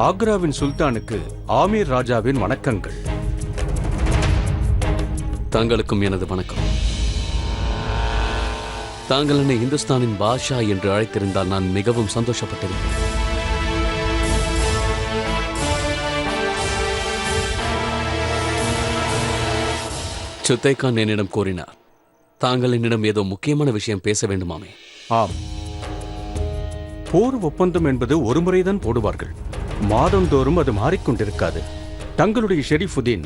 ஆக்ராவின் சுல்தானுக்கு ஆமீர் ராஜாவின் வணக்கங்கள். தங்களுக்கும் எனது வணக்கம். தாங்கள் என்னை இந்துஸ்தானின் பாஷா என்று அழைத்திருந்தால் நான் மிகவும் சந்தோஷப்பட்டிருப்பேன். சுத்தை கான் என்னிடம் கூறினார், தாங்கள் என்னிடம் ஏதோ முக்கியமான விஷயம் பேச வேண்டுமாமே. ஆம், போர் ஒப்பந்தம் என்பது ஒரு முறைதான் போடுவார்கள். மாதந்தோறும் அது மாறிக்கொண்டிருக்காது. தங்களுடைய ஷெரீஃபுதீன்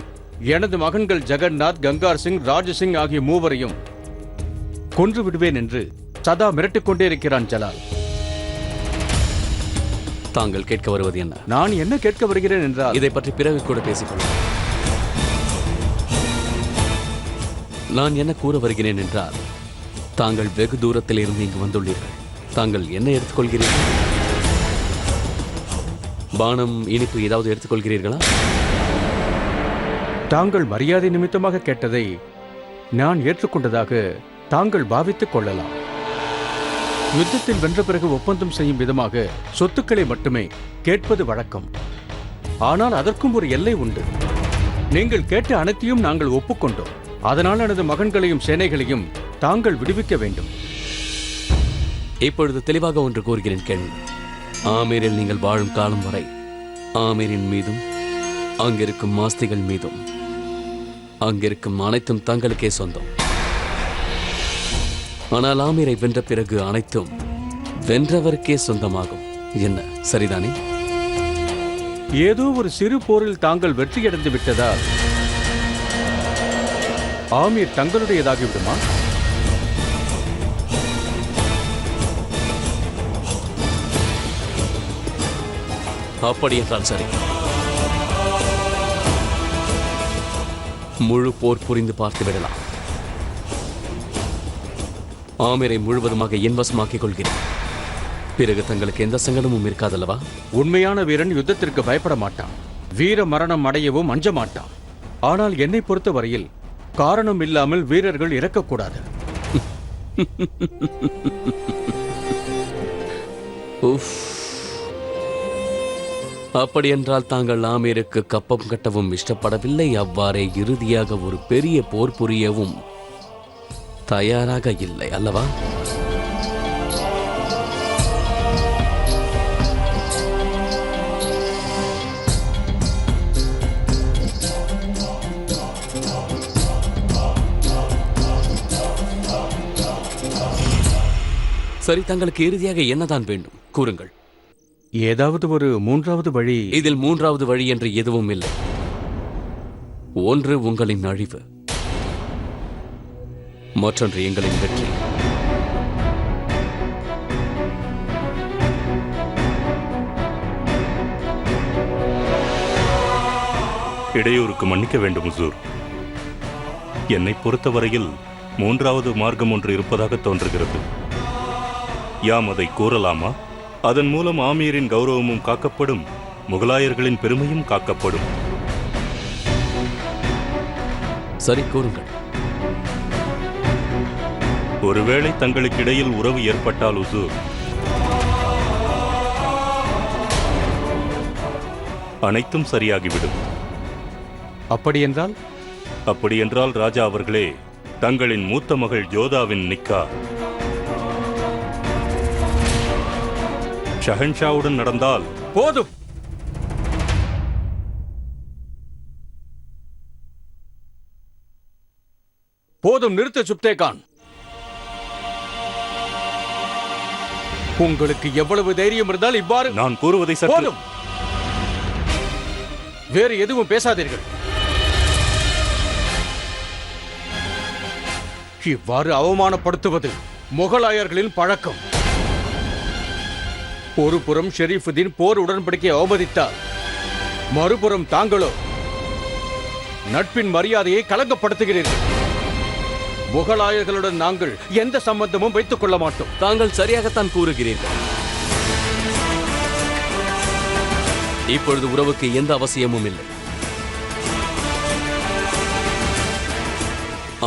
எனது மகன்கள் ஜெகநாத், கங்கார் சிங், ராஜசிங் ஆகிய மூவரையும் கொன்று விடுவேன் என்று சதா மிரட்டிக் கொண்டே இருக்கிறான் ஜலால். தாங்கள் கேட்க வருவது என்ன? நான் என்ன கேட்க வருகிறேன் என்றால், இதை பற்றி பிறகு கூட பேசிக்கொள்ளலாம். நான் என்ன கூற வருகிறேன் என்றால், தாங்கள் வெகு தூரத்தில் இருந்து இங்கு வந்துள்ளீர்கள். தாங்கள் என்ன எடுத்துக்கொள்கிறீர்கள்? பானம், இனிப்பு ஏதாவது எடுத்துக்கொள்கிறீர்களா? தாங்கள் மரியாதை நிமித்தமாக கேட்டதை நான் ஏற்றுக்கொண்டதாக தாங்கள் பாவித்துக் கொள்ளலாம். யுத்தத்தில் வென்ற பிறகு ஒப்பந்தம் செய்யும் விதமாக சொத்துக்களை மட்டுமே கேட்பது வழக்கம். ஆனால் அதற்கும் ஒரு எல்லை உண்டு. நீங்கள் கேட்ட அனைத்தையும் நாங்கள் ஒப்புக்கொண்டோம். அதனால் எனது மகன்களையும் சேனைகளையும் தாங்கள் விடுவிக்க வேண்டும். இப்பொழுது தெளிவாக ஒன்று கூறுகிறேன் கேள்வி. ஆமீரில் நீங்கள் வாழும் காலம் வரை ஆமீரின் மீதும் அங்கிருக்கும் மாஸ்திகள் மீதும் அங்கிருக்கும் அனைத்தும் தங்களுக்கே சொந்தம். ஆனால் ஆமீரை வென்ற பிறகு அனைத்தும் வென்றவருக்கே சொந்தமாகும். என்ன, சரிதானே? ஏதோ ஒரு சிறு போரில் தாங்கள் வெற்றியடைந்து விட்டதால் ஆமீர் தங்களுடையதாகிவிடுமா? அப்படி என்றால் சரி. முழு போர் புரிந்து பார்த்து விடலாம். ஆமீரை முழுவதுமாக என் வசமாக்கிக் கொள்கிறேன். பிறகு தங்களுக்கு எந்த சங்கடமும் இருக்காதல்லவா? உண்மையான வீரன் யுத்தத்திற்கு பயப்பட மாட்டான். வீர மரணம் அடையவும் அஞ்ச மாட்டான். ஆனால் என்னை பொறுத்தவரையில் காரணம் இல்லாமல் வீரர்கள் இறக்கக்கூடாது. அப்படியென்றால் தாங்கள் ஆமீருக்கு கப்பம் கட்டவும் இஷ்டப்படவில்லை. அவ்வாறே இறுதியாக ஒரு பெரிய போர் புரியவும் தயாராக இல்லை அல்லவா? சரி, தங்களுக்கு இறுதியாக என்னதான் வேண்டும் கூறுங்கள். ஏதாவது ஒரு மூன்றாவது வழி. இதில் மூன்றாவது வழி என்று எதுவும் இல்லை. ஒன்று உங்களின் அழிவு, மற்றொன்று எங்களின் வெற்றி. இடையூறுக்கு மன்னிக்க வேண்டும் ஹுசூர். என்னை பொறுத்தவரையில் மூன்றாவது மார்க்கம் ஒன்று இருப்பதாக தோன்றுகிறது. யாம் அதை கூறலாமா? அதன் மூலம் ஆமீரின் கௌரவமும் காக்கப்படும், முகலாயர்களின் பெருமையும் காக்கப்படும். சரி, கூறுங்கள். ஒருவேளை தங்களுக்கு இடையில் உறவு ஏற்பட்டால் ஹுசூர், அனைத்தும் சரியாகிவிடும். அப்படியென்றால் ராஜா அவர்களே, தங்களின் மூத்த மகள் ஜோதாவின் நிக்கா ஷஹன்ஷாவுடன் நடந்தால் போதும். போதும், நிறுத்த சுப்தே கான். உங்களுக்கு எவ்வளவு தைரியம் இருந்தால் இவ்வாறு நான் கூறுவதை போதும். வேறு எதுவும் பேசாதீர்கள். இவ்வாறு அவமானப்படுத்துவது முகலாயர்களின் பழக்கம். ஒரு புறம் ஷெரீஃபுதீன் போர் உடன்படிக்கை அவமதித்தார், மறுபுறம் தாங்களோ நட்பின் மரியாதையை கலங்கப்படுத்துகிறீர்கள். முகலாயர்களுடன் நாங்கள் எந்த சம்பந்தமும் வைத்துக் கொள்ள மாட்டோம். தாங்கள் சரியாகத்தான் கூறுகிறீர்கள். இப்பொழுது உறவுக்கு எந்த அவசியமும் இல்லை.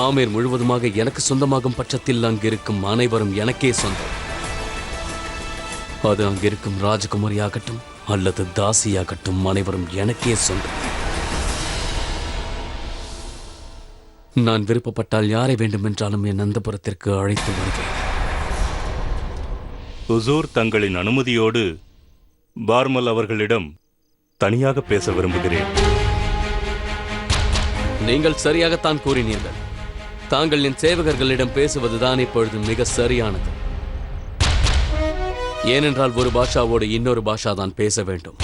ஆமீர் முழுவதுமாக எனக்கு சொந்தமாகும் பட்சத்தில் அங்கிருக்கும் அனைவரும் எனக்கே சொந்தம். அது அங்கிருக்கும் ராஜகுமாரி ஆகட்டும், அல்லது தாசியாகட்டும், அனைவரும் எனக்கே சொந்தம். நான் விருப்பப்பட்டால் யாரை வேண்டுமென்றாலும் என் அந்தப்புரத்திற்கு அழைத்து வருவேன். ஹுசூர், தங்களின் அனுமதியோடு பார்மல் அவர்களிடம் தனியாக பேச விரும்புகிறேன். நீங்கள் சரியாகத்தான் கூறினீர்கள். தாங்கள் என் சேவகர்களிடம் பேசுவதுதான் இப்பொழுது மிக சரியானது. ஏனென்றால் ஒரு பாஷாவோடு இன்னொரு பாஷா தான் பேச வேண்டும்.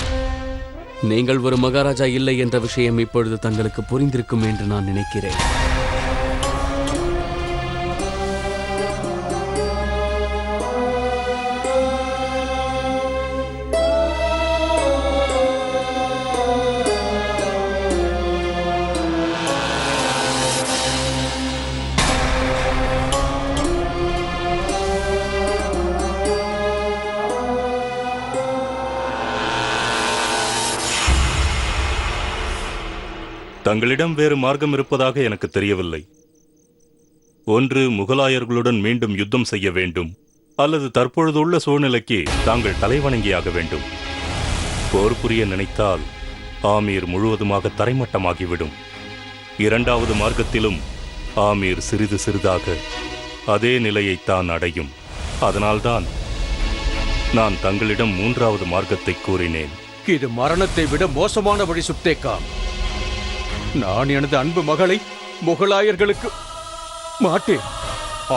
நீங்கள் ஒரு மகாராஜா இல்லை என்ற விஷயம் இப்பொழுது தங்களுக்கு புரிந்திருக்கும் என்று நான் நினைக்கிறேன். தங்களிடம் வேறு மார்க்கம் இருப்பதாக எனக்கு தெரியவில்லை. ஒன்று முகலாயர்களுடன் மீண்டும் யுத்தம் செய்ய வேண்டும், அல்லது தற்பொழுதுள்ள சூழ்நிலைக்கு தாங்கள் தலைவணங்கியாக வேண்டும். போர் புரிய நினைத்தால் ஆமீர் முழுவதுமாக தரைமட்டமாகிவிடும். இரண்டாவது மார்க்கத்திலும் ஆமீர் சிறிது சிறிதாக அதே நிலையைத்தான் அடையும். அதனால்தான் நான் தங்களிடம் மூன்றாவது மார்க்கத்தை கூறினேன். இது மரணத்தை விட மோசமான வழி சுப்தேக்கா. நான் எனது அன்பு மகளை முகலாயர்களுக்கு மாட்டேன்.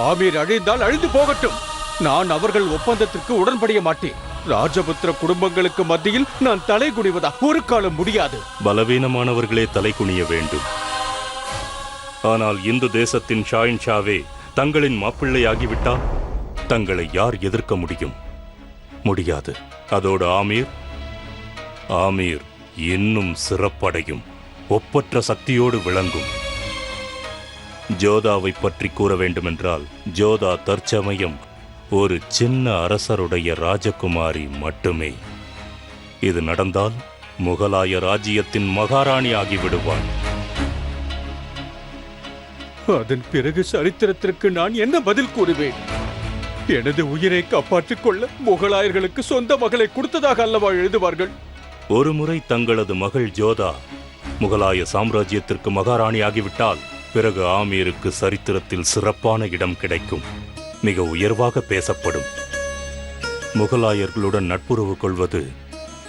ஆமீர் அழிந்தால் அழிந்து போகட்டும். நான் அவர்கள் ஒப்பந்தத்திற்கு உடன்படிய மாட்டேன். ராஜபுத்திர குடும்பங்களுக்கு மத்தியில் நான் தலை குனிவதா? ஒரு காலம் முடியாது. பலவீனமானவர்களே தலை குனிய வேண்டும். ஆனால் இந்து தேசத்தின் ஷாயின்ஷாவே தங்களின் மாப்பிள்ளையாகிவிட்டால் தங்களை யார் எதிர்க்க முடியும்? முடியாது. அதோடு ஆமீர் இன்னும் சிறப்படையும், ஒப்பற்ற சக்தியோடு விளங்கும். ஜோதாவை பற்றி கூற வேண்டுமென்றால், ஜோதா தற்சமயம் ஒரு சின்ன அரசருடைய ராஜகுமாரி மட்டுமே. இது நடந்தால் முகலாய ராஜ்யத்தின் மகாராணி ஆகிவிடுவாள். அதன் பிறகு சரித்திரத்திற்கு நான் என்ன பதில் கூறுவேன்? எனது உயிரை காப்பாற்றிக் கொள்ள முகலாயர்களுக்கு சொந்த மகளை கொடுத்ததாக அல்லவா எழுதுவார்கள்? ஒருமுறை தங்களது மகள் ஜோதா முகலாய சாம்ராஜ்யத்திற்கு மகாராணி ஆகிவிட்டால் பிறகு ஆமீருக்கு சரித்திரத்தில் சிறப்பான இடம் கிடைக்கும். மிக உயர்வாக பேசப்படும். முகலாயர்களுடன் நட்புறவு கொள்வது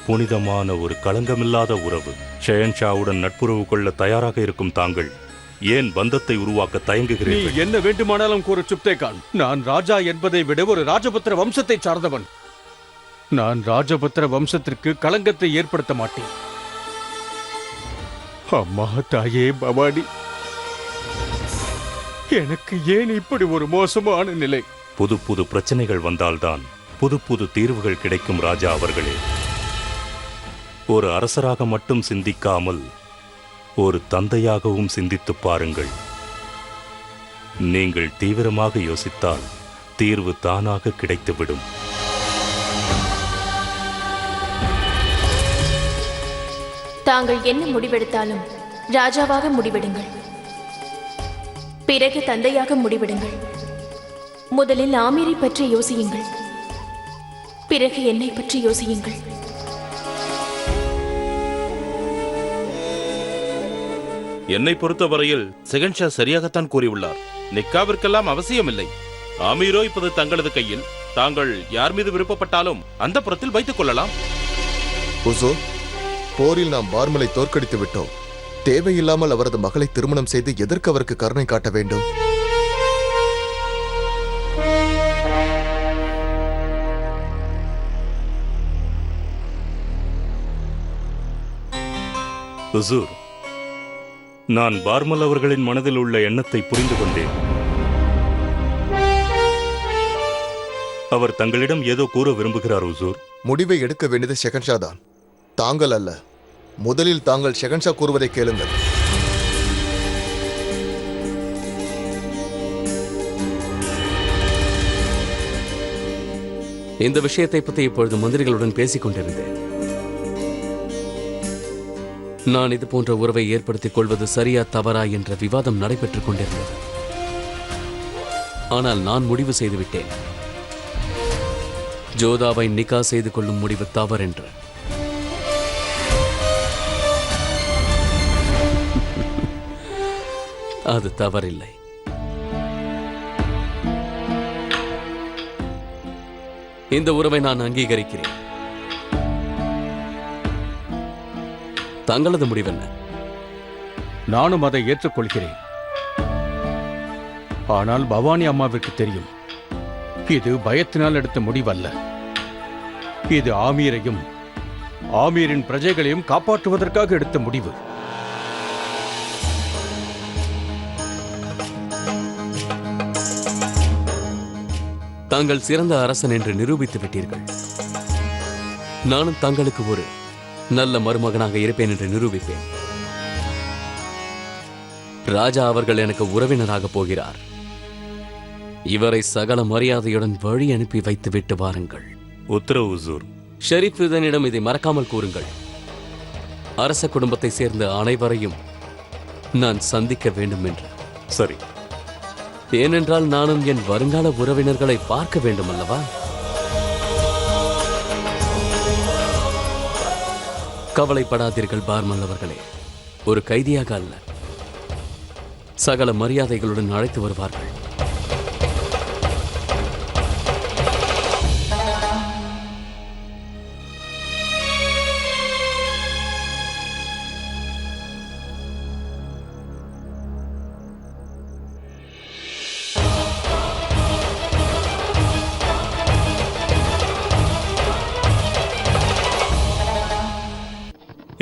புனிதமான ஒரு களங்கமில்லாத உறவு. ஷெஹன்ஷாவுடன் நட்புறவு கொள்ள தயாராக இருக்கும் தாங்கள் ஏன் பந்தத்தை உருவாக்க நீ தயங்குகிறீர்கள்? என்ன வேண்டுமானாலும் கூற சுப்தேகான். நான் ராஜா என்பதை விட ஒரு ராஜபுத்திர வம்சத்தை சார்ந்தவன். நான் ராஜபுத்திர வம்சத்திற்கு களங்கத்தை ஏற்படுத்த மாட்டேன். அம்மா தாயே பவானி, எனக்கு ஏன் இப்படி ஒரு மோசமான நிலை? புது புது பிரச்சனைகள் வந்தால்தான் புது புது தீர்வுகள் கிடைக்கும் ராஜா அவர்களே. ஒரு அரசராக மட்டும் சிந்திக்காமல் ஒரு தந்தையாகவும் சிந்தித்துப் பாருங்கள். நீங்கள் தீவிரமாக யோசித்தால் தீர்வு தானாக கிடைத்துவிடும். தாங்கள் என்ன முடிவெடுத்தாலும் ராஜாவாக முடிவெடுங்கள், பிறகு தந்தையாக முடிவெடுங்கள். முதலில் ஆமீரை பற்றி யோசியுங்கள், பிறகு என்னை பற்றி யோசியுங்கள். என்னை பொறுத்தவரையில் ஷெஹன்ஷா சரியாகத்தான் கூறியுள்ளார். நிக்காவிற்கெல்லாம் அவசியமில்லை. ஆமீரோ இப்போது தங்களது கையில். தாங்கள் யார் மீது விருப்பப்பட்டாலும் அந்த புறத்தில் வைத்துக் கொள்ளலாம். ஹுசூர், போரில் நாம் பார்மலை தோற்கடித்து விட்டோம். தேவையில்லாமல் அவரது மகளை திருமணம் செய்து எதற்கு அவருக்கு கருணை காட்ட வேண்டும்? ஹுசூர், நான் பார்மல் அவர்களின் மனதில் உள்ள எண்ணத்தை புரிந்து கொண்டேன். அவர் தங்களிடம் ஏதோ கூற விரும்புகிறார். ஹுசூர், முடிவை எடுக்க வேண்டியது ஷெஹன்ஷா தான், தாங்கள் அல்ல. முதலில் தாங்கள் ஷெஹன்ஷா கூறுவதை கேளுங்கள். இந்த விஷயத்தை பற்றி இப்பொழுது மந்திரிகளுடன் பேசிக் கொண்டிருந்தேன். நான் இது போன்ற உறவை ஏற்படுத்திக் கொள்வது சரியா தவறா என்ற விவாதம் நடைபெற்றுக் கொண்டிருந்தது. ஆனால் நான் முடிவு செய்துவிட்டேன். ஜோதாவை நிக்கா செய்து கொள்ளும் முடிவு தவறென்று. அது தவறில்லை. இந்த உறவை நான் அங்கீகரிக்கிறேன். தங்களது முடிவென்ன? நானும் அதை ஏற்றுக்கொள்கிறேன். ஆனால் பவானி அம்மாவிற்கு தெரியும், இது பயத்தினால் எடுத்த முடிவல்ல. இது ஆமீரையும் ஆமீரின் பிரஜைகளையும் காப்பாற்றுவதற்காக எடுத்த முடிவு. தாங்கள் சிறந்த அரசன் என்று நிரூபித்து விட்டீர்கள். நானும் தங்களுக்கு ஒரு நல்ல மருமகனாக இருப்பேன் என்று நிரூபிப்பேன். ராஜா அவர்கள் எனக்கு உறவினராக போகிறார். இவரை சகல மரியாதையுடன் வழி அனுப்பி வைத்து விட்டு வாருங்கள். உத்தரவு ஹுசூர். ஷரீஃபுதனிடம் இதை மறக்காமல் கூறுங்கள். அரச குடும்பத்தை சேர்ந்த அனைவரையும் நான் சந்திக்க வேண்டும் என்று. சரி. ஏனென்றால் நானும் என் வருங்கால உறவினர்களை பார்க்க வேண்டும் அல்லவா? கவலைப்படாதீர்கள் பார்மல் அவர்களே. ஒரு கைதியாக அல்ல, சகல மரியாதைகளுடன் அழைத்து வருவார்கள்.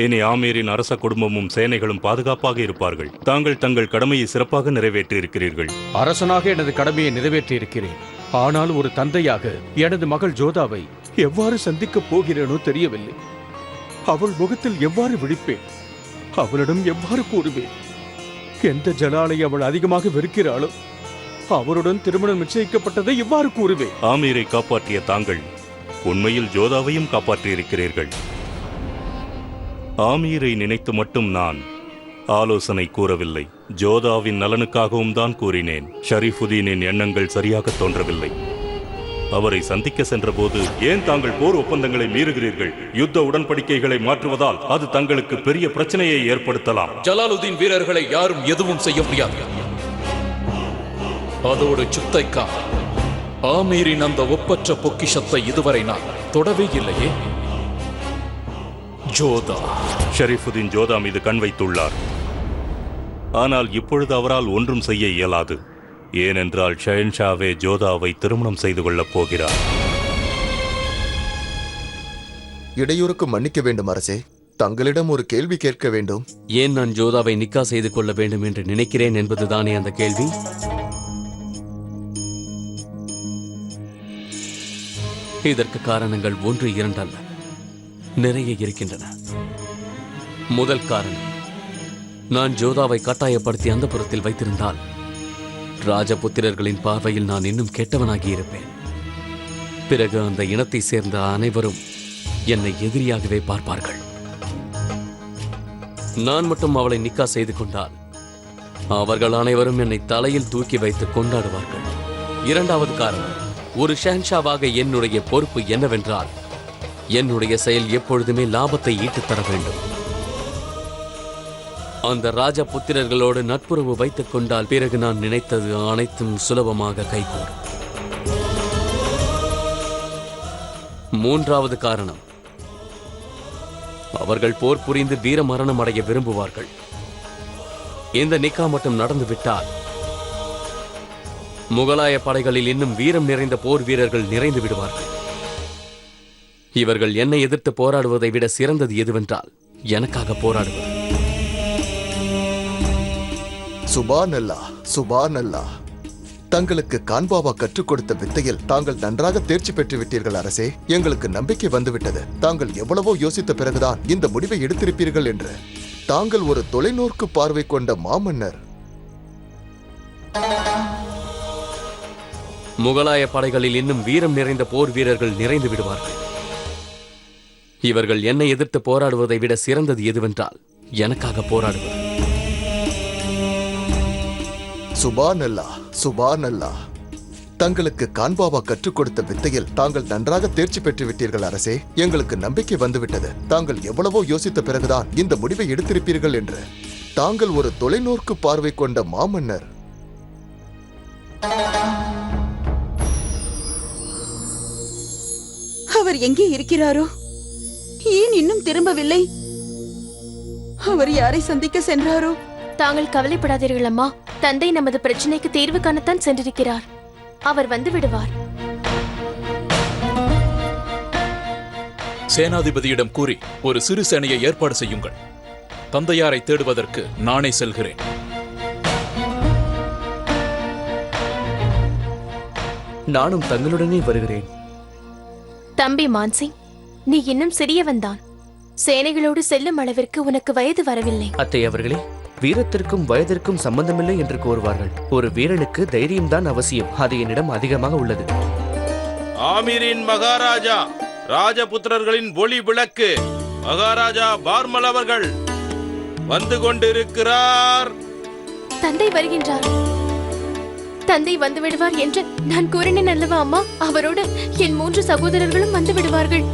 இனி ஆமீரின் அரச குடும்பமும் சேனைகளும் பாதுகாப்பாக இருப்பார்கள். தாங்கள் தங்கள் கடமையை சிறப்பாக நிறைவேற்றியிருக்கிறீர்கள். அரசனாக எனது கடமையை நிறைவேற்றியிருக்கிறேன். ஆனால் ஒரு தந்தையாக எனது மகள் ஜோதாவை எவ்வாறு சந்திக்கப் போகிறேனோ தெரியவில்லை. அவள் முகத்தில் எவ்வாறு விழிப்பேன்? அவளிடம் எவ்வாறு கூறுவேன்? எந்த ஜலாலை அவள் அதிகமாக வெறுக்கிறாளோ அவருடன் திருமணம் நிச்சயிக்கப்பட்டதை எவ்வாறு கூறுவேன்? ஆமீரை காப்பாற்றிய தாங்கள் உண்மையில் ஜோதாவையும் காப்பாற்றியிருக்கிறீர்கள். ஆமீரை நினைத்து மட்டும் நான் ஆலோசனை கூறவில்லை, ஜோதாவின் நலனுக்காகவும் தான் கூறினேன். ஷரீஃபுதீனின் எண்ணங்கள் சரியாக தோன்றவில்லை. அவரை சந்திக்க சென்றபோது, ஏன் தாங்கள் போர் ஒப்பந்தங்களை மீறுகிறீர்கள்? யுத்த உடன்படிக்கைகளை மாற்றுவதால் அது தங்களுக்கு பெரிய பிரச்சனையை ஏற்படுத்தலாம். ஜலாலுதீன் வீரர்களை யாரும் எதுவும் செய்ய முடியாது. அதோடு சுத்தைக்கா ஆமீரின் அந்த ஒப்பற்ற பொக்கிஷத்தை இதுவரை நான் தொடவே இல்லையே. ஜோதா ஷரீஃபுதீன் ஜோதா மீது கண் வைத்துள்ளார். ஆனால் இப்பொழுது அவரால் ஒன்றும் செய்ய இயலாது. ஏனென்றால் ஷஹன்ஷாவே ஜோதாவை திருமணம் செய்து கொள்ளப் போகிறார். இடையூறுக்கு மன்னிக்க வேண்டும் அரசே. தங்களிடம் ஒரு கேள்வி கேட்க வேண்டும். ஏன் நான் ஜோதாவை நிக்கா செய்து கொள்ள வேண்டும் என்று நினைக்கிறேன் என்பதுதானே அந்த கேள்வி? இதற்கு காரணங்கள் 1, 2 அல்ல, நிறைய இருக்கின்றன. முதல் காரணம், நான் ஜோதாவை கட்டாயப்படுத்தி அந்த புறத்தில் வைத்திருந்தால் ராஜபுத்திரர்களின் பார்வையில் நான் இன்னும் கெட்டவனாகி இருப்பேன். பிறகு அந்த இனத்தை சேர்ந்த அனைவரும் என்னை எதிரியாகவே பார்ப்பார்கள். நான் மட்டும் அவளை நிக்கா செய்து கொண்டால் அவர்கள் அனைவரும் என்னை தலையில் தூக்கி வைத்து கொண்டாடுவார்கள். இரண்டாவது காரணம், ஒரு ஷஹன்ஷாவாக என்னுடைய பொறுப்பு என்னவென்றால் என்னுடைய செயல் எப்பொழுதுமே லாபத்தை ஈட்டுத் தர வேண்டும். அந்த ராஜபுத்திரர்களோடு நட்புறவு வைத்துக் கொண்டால் பிறகு நான் நினைத்தது அனைத்தும் சுலபமாக கைகூடும். மூன்றாவது காரணம், அவர்கள் போர் புரிந்து வீர மரணம் அடைய விரும்புவார்கள். இந்த நிக்கா மட்டும் நடந்துவிட்டால் முகலாய படைகளில் இன்னும் வீரம் நிறைந்த போர் வீரர்கள் நிறைந்து விடுவார்கள். இவர்கள் என்னை எதிர்த்து போராடுவதை விட சிறந்தது எதுவென்றால் எனக்காக போராடுவது. சுபானல்லா, சுபானல்லா. தங்களுக்கு கான்பாபா கற்றுக் கொடுத்த வித்தையில் தாங்கள் நன்றாக தேர்ச்சி பெற்று விட்டீர்கள் அரசே. எங்களுக்கு நம்பிக்கை வந்துவிட்டது. தாங்கள் எவ்வளவோ யோசித்த பிறகுதான் இந்த முடிவை எடுத்திருப்பீர்கள் என்று. தாங்கள் ஒரு தொலைநோக்கு பார்வை கொண்ட மாமன்னர். முகலாய படைகளில் இன்னும் வீரம் நிறைந்த போர் வீரர்கள் நிறைந்து விடுவார்கள். இவர்கள் என்னை எதிர்த்து போராடுவதை விட சிறந்தது எதுவென்றால் எனக்காக போராடுவது. சுபானல்லா, சுபானல்லா. தங்களுக்கு கான்பாபா கற்றுக் கொடுத்த வித்தையில் தாங்கள் நன்றாக தேர்ச்சி பெற்று விட்டீர்கள் அரசே. எங்களுக்கு நம்பிக்கை வந்துவிட்டது. தாங்கள் எவ்வளவோ யோசித்த பிறகுதான் இந்த முடிவை எடுத்திருப்பீர்கள் என்று. தாங்கள் ஒரு தொலைநோக்கு பார்வை கொண்ட மாமன்னர். அவர் எங்கே இருக்கிறாரோ? ஏன் இன்னும் திரும்பவில்லை? அவர் யாரை சந்திக்க சென்றாரோ? தாங்கள் கவலைப்படாதீர்கள் அம்மா. தந்தை நமது பிரச்சனைக்கு தீர்வு காணத்தான் சென்றிருக்கிறார். அவர் வந்து விடுவார். சேனாதிபதியிடம் கூறி ஒரு சிறு சேனையை ஏற்பாடு செய்யுங்கள். தந்தையாரை தேடுவதற்கு நானே செல்கிறேன். நானும் தங்களுடனே வருகிறேன். தம்பி மான்சிங், நீ இன்னும் சிறியவன்தான். சேனைகளோடு செல்லும் அளவிற்கு உனக்கு வயது வரவில்லை. அத்தை அவர்களே, வீரத்திற்கும் வயதிற்கும் சம்பந்தமில்லை என்று கூறுவார்கள். ஒரு வீரனுக்கு தைரியம்தான் அவசியம். அது என்னிடம் அதிகமாக உள்ளது. ஆமீரின் மகாராஜா, ராஜபுத்திரர்களின் ஒளி விளக்கு மகாராஜா பார்மல் அவர்கள் வந்து கொண்டிருக்கிறார். தந்தை வருகின்றார். தந்தை வந்து விடுவார் என்று நான் கூறினேன் அல்லவா அம்மா? அவரோடு என் 3 சகோதரர்களும் வந்து விடுவார்கள்.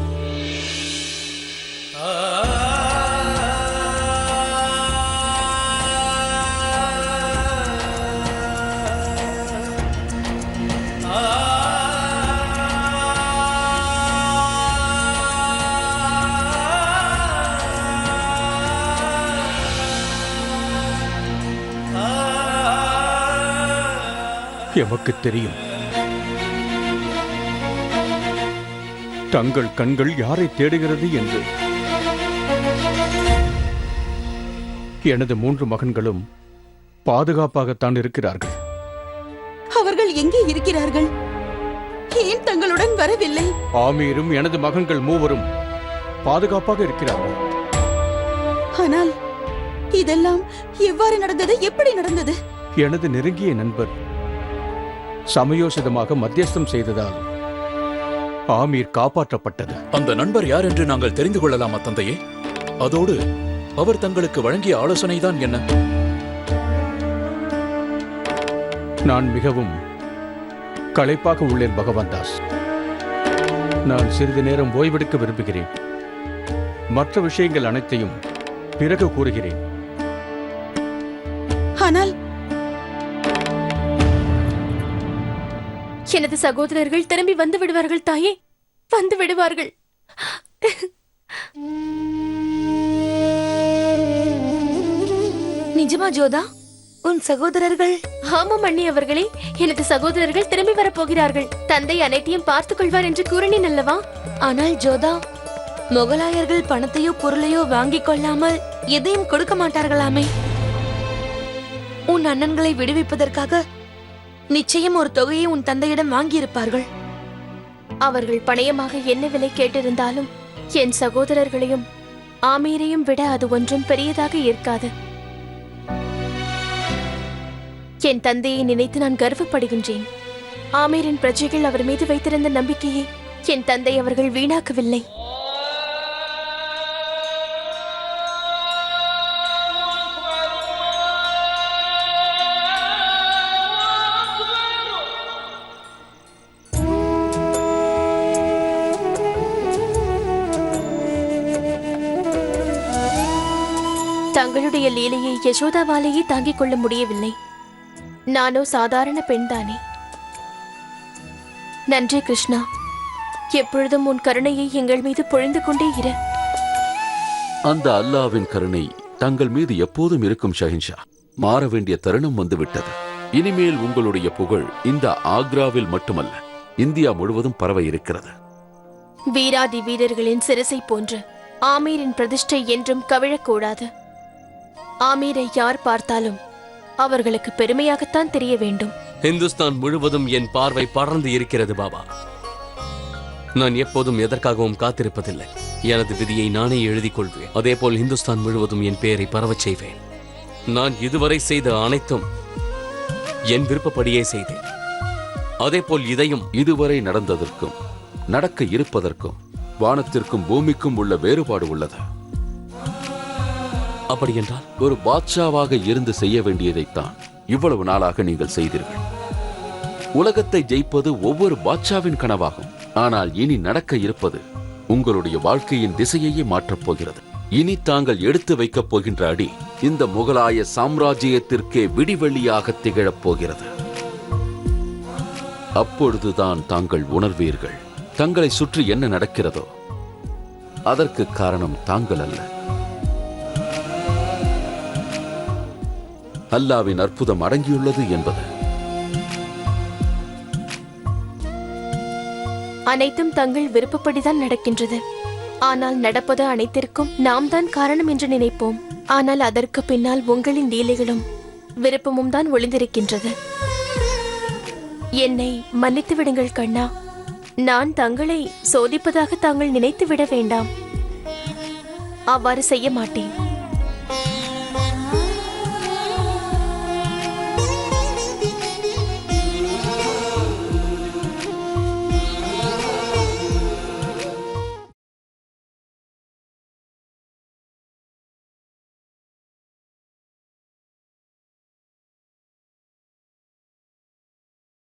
எமக்கு தெரியும், தங்கள் கண்கள் யாரை தேடுகிறது என்று. எனது 3 மகன்களும் பாதுகாப்பாகத்தான் இருக்கிறார்கள். அவர்கள் எங்கே இருக்கிறார்கள்? ஏன் தங்களுடன் வரவில்லை? ஆமீரும் எனது மகன்கள் 3 பாதுகாப்பாக இருக்கிறார்கள். ஆனால் இதெல்லாம் எவ்வாறு நடந்தது? எப்படி நடந்தது? எனது நெருங்கிய நண்பர் சமயோசிதமாக மத்தியஸ்தம் செய்ததால் ஆமீர் காப்பாற்றப்பட்டது. அந்த நண்பர் யார் என்று நாங்கள் தெரிந்து கொள்ளலாமா தந்தையே? அதோடு அவர் தங்களுக்கு வழங்கிய ஆலோசனைதான் என்ன? நான் மிகவும் களைப்பாக உள்ளேன் பகவான் தாஸ். நான் சிறிது நேரம் ஓய்வெடுக்க விரும்புகிறேன். மற்ற விஷயங்கள் அனைத்தையும் பிறகு கூறுகிறேன். ஆனால் எனது சகோதரர்கள் திரும்பி வந்து விடுவார்கள் தாயே, வந்து விடுவார்கள். நிஜமா ஜோதா? உன் சகோதரர்கள்? ஆமாம் அண்ணி அவர்களே, எனது சகோதரர்கள் திரும்பி வரப்போகிறார்கள். தந்தை அனைத்தையும் பார்த்துக் கொள்வார் என்று கூறினேன் அல்லவா? ஆனால் ஜோதா, முகலாயர்கள் பணத்தையோ பொருளையோ வாங்கிக் கொள்ளாமல் எதையும் கொடுக்க மாட்டார்களாமே. உன் அண்ணன்களை விடுவிப்பதற்காக நிச்சயம் ஒரு தொகையை உன் தந்தையிடம் வாங்கியிருப்பார்கள். அவர்கள் பணயமாக என்ன விலை கேட்டிருந்தாலும் என் சகோதரர்களையும் ஆமீரையும் விட அது ஒன்றும் பெரியதாக இருக்காது. என் தந்தையை நினைத்து நான் கர்வப்படுகின்றேன். ஆமீரின் பிரஜைகள் அவர் மீது வைத்திருந்த நம்பிக்கையை என் தந்தை அவர்கள் வீணாக்கவில்லை. தங்களுடைய லீலையை யசோதாவாலேயே தாங்கிக் கொள்ள முடியவில்லை. நானோ சாதாரண பெண்தானே. நன்றி கிருஷ்ணா. எப்பொழுதும் உன் கருணையை எங்கள் மீது பொழிந்து கொண்டே இரு. அந்த அல்லாவின் கருணை தங்கள் மீது எப்போதும் இருக்கும் ஷஹின்ஷா. மாற வேண்டிய தருணம் வந்துவிட்டது. இனிமேல் உங்களுடைய புகழ் இந்த ஆக்ராவில் மட்டுமல்ல, இந்தியா முழுவதும் பரவ இருக்கிறது. வீராதி வீரர்களின் சிரசை போன்று ஆமீரின் பிரதிஷ்டை என்றும் கவிழக்கூடாது. ஆமீரை யார் பார்த்தாலும் அவர்களுக்கு பெருமையாகத்தான் தெரிய வேண்டும். இந்துஸ்தான் முழுவதும் என் பார்வை படர்ந்து இருக்கிறது பாபா. நான் எப்போதும் எதற்காகவும் காத்திருப்பதில்லை. எனது விதியை நானே எழுதிக் கொள்வேன். அதேபோல் இந்துஸ்தான் முழுவதும் என் பெயரை பரவச் செய்வேன். நான் இதுவரை செய்த அனைத்தும் என் விருப்பப்படியே செய்தேன். அதேபோல் இதையும். இதுவரை நடந்ததற்கும் நடக்க இருப்பதற்கும் வானத்திற்கும் பூமிக்கும் உள்ள வேறுபாடு உள்ளது. அப்படி என்றால் ஒரு பாட்ஷாவாக இருந்து செய்ய வேண்டியதைத்தான் இவ்வளவு நாளாக நீங்கள் செய்தீர்கள். உலகத்தை ஜெயிப்பது ஒவ்வொரு பாட்ஷாவின் கனவாகும். ஆனால் இனி நடக்க இருப்பது உங்களுடைய வாழ்க்கையின் திசையையே மாற்றப் போகிறது. இனி தாங்கள் எடுத்து வைக்கப் போகின்ற அடி இந்த முகலாய சாம்ராஜ்யத்திற்கே விடிவெள்ளியாக திகழப் போகிறது. அப்பொழுதுதான் தாங்கள் உணர்வீர்கள், தங்களை சுற்றி என்ன நடக்கிறதோ அதற்கு காரணம் தாங்கள் அல்ல, அல்லாவின் அற்புதம் அடங்கியுள்ளது என்பது. அனைத்தும் தங்கள் விருப்பப்படிதான் நடக்கின்றது. ஆனால் நடப்பது அனைத்திற்கும் நாம் தான் காரணம் என்று நினைப்போம். ஆனால் அதற்கு பின்னால் உங்களின் லீலைகளும் விருப்பமும் தான் ஒளிந்திருக்கின்றது. என்னை மன்னித்து விடுங்கள் கண்ணா. நான் தங்களை சோதிப்பதாக தாங்கள் நினைத்து விட வேண்டாம். அவ்வாறு செய்ய மாட்டேன்.